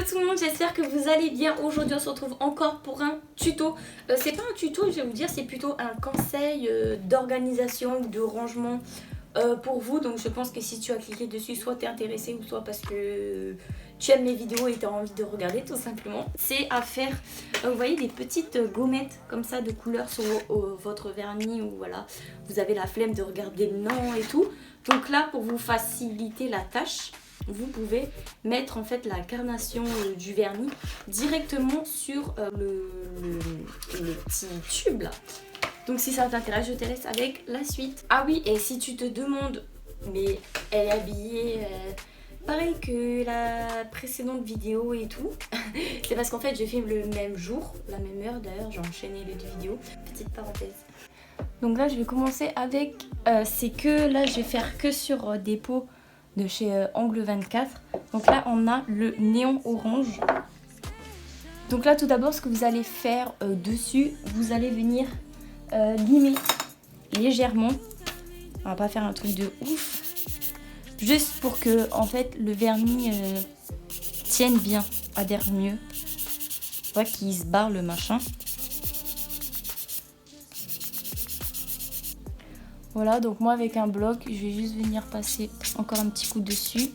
tout le monde, j'espère que vous allez bien. Aujourd'hui on se retrouve encore pour un tuto. C'est pas un tuto, je vais vous dire, c'est plutôt un conseil d'organisation ou de rangement pour vous. Donc je pense que si tu as cliqué dessus, soit tu es intéressé ou soit parce que tu aimes mes vidéos et tu as envie de regarder tout simplement. C'est à faire, vous voyez, des petites gommettes comme ça de couleur sur votre vernis, ou voilà, vous avez la flemme de regarder le nom et tout. Donc là, pour vous faciliter la tâche, vous pouvez mettre en fait la carnation du vernis directement sur le petit tube là. Donc si ça t'intéresse, je te laisse avec la suite. Ah oui, et si tu te demandes, mais elle est habillée pareil que la précédente vidéo et tout, c'est parce qu'en fait je filme le même jour, la même heure d'ailleurs, j'ai enchaîné les deux vidéos. Petite parenthèse. Donc là je vais commencer avec, c'est que là je vais faire que sur des pots de chez Angle 24. Donc là on a le néon orange. Donc là tout d'abord ce que vous allez faire dessus, vous allez venir limer légèrement. On va pas faire un truc de ouf, juste pour que en fait le vernis tienne bien, adhère mieux, pas qu'il se barre le machin. Voilà, donc moi avec un bloc, je vais juste venir passer encore un petit coup dessus.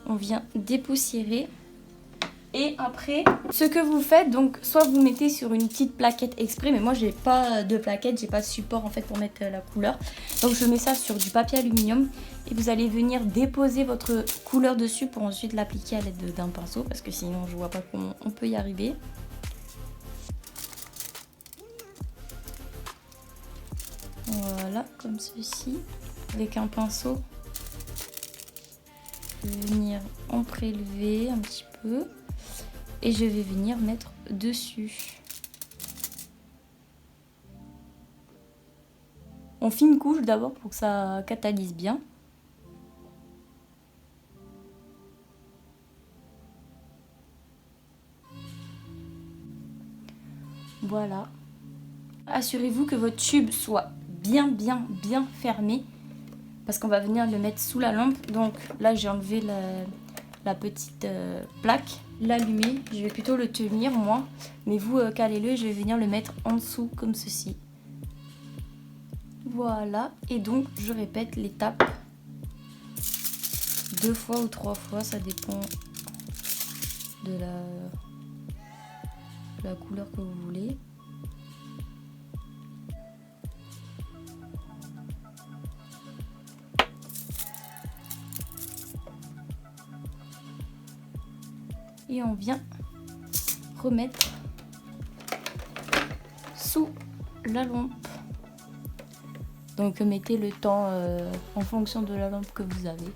On vient dépoussiérer. Et après, ce que vous faites, donc soit vous mettez sur une petite plaquette exprès, mais moi j'ai pas de plaquette, j'ai pas de support en fait pour mettre la couleur. Donc je mets ça sur du papier aluminium et vous allez venir déposer votre couleur dessus pour ensuite l'appliquer à l'aide d'un pinceau, parce que sinon je vois pas comment on peut y arriver. Voilà, comme ceci, avec un pinceau. Je vais venir en prélever un petit peu. Et je vais venir mettre dessus. On fait une couche d'abord pour que ça catalyse bien. Voilà. Assurez-vous que votre tube soit bien fermé, parce qu'on va venir le mettre sous la lampe. Donc là j'ai enlevé la petite plaque, l'allumer, je vais plutôt le tenir moi, mais vous calez-le et je vais venir le mettre en dessous comme ceci. Voilà, et donc je répète l'étape 2 fois ou 3 fois, ça dépend de la couleur que vous voulez. Et on vient remettre sous la lampe. Donc mettez le temps en fonction de la lampe que vous avez.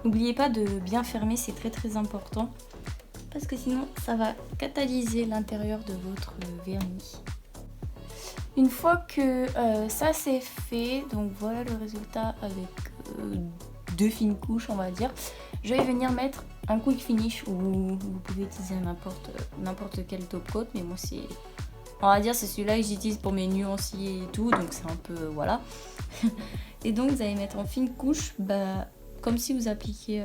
N'oubliez pas de bien fermer, c'est très important, parce que sinon ça va catalyser l'intérieur de votre vernis. Une fois que ça c'est fait, donc voilà le résultat avec 2 fines couches on va dire. Je vais venir mettre un quick finish, ou vous pouvez utiliser n'importe quel top coat, mais moi c'est, on va dire, c'est celui-là que j'utilise pour mes nuanciers et tout, donc c'est un peu voilà. Et donc vous allez mettre en fine couche, comme si vous appliquiez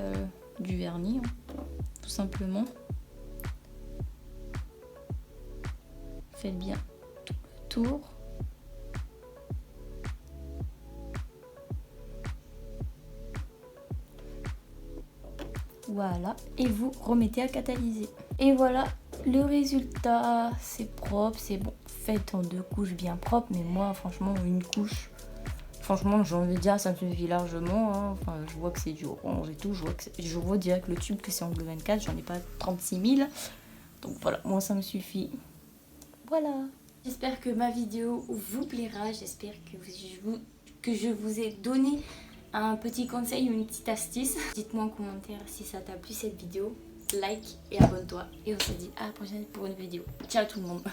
du vernis, hein, tout simplement. Faites bien tout le tour. Voilà, et vous remettez à catalyser. Et voilà le résultat, c'est propre, c'est bon. Faites en 2 couches bien propres, mais moi franchement une couche, franchement j'ai envie de dire ça me suffit largement, hein. Enfin je vois que c'est du orange et tout, je vois direct le tube que c'est Angle 24, j'en ai pas 36 000. Donc voilà, moi ça me suffit. Voilà. J'espère que ma vidéo vous plaira, j'espère que je vous ai donné un petit conseil ou une petite astuce. Dites-moi en commentaire si ça t'a plu cette vidéo, like et abonne-toi. Et on se dit à la prochaine pour une vidéo. Ciao tout le monde.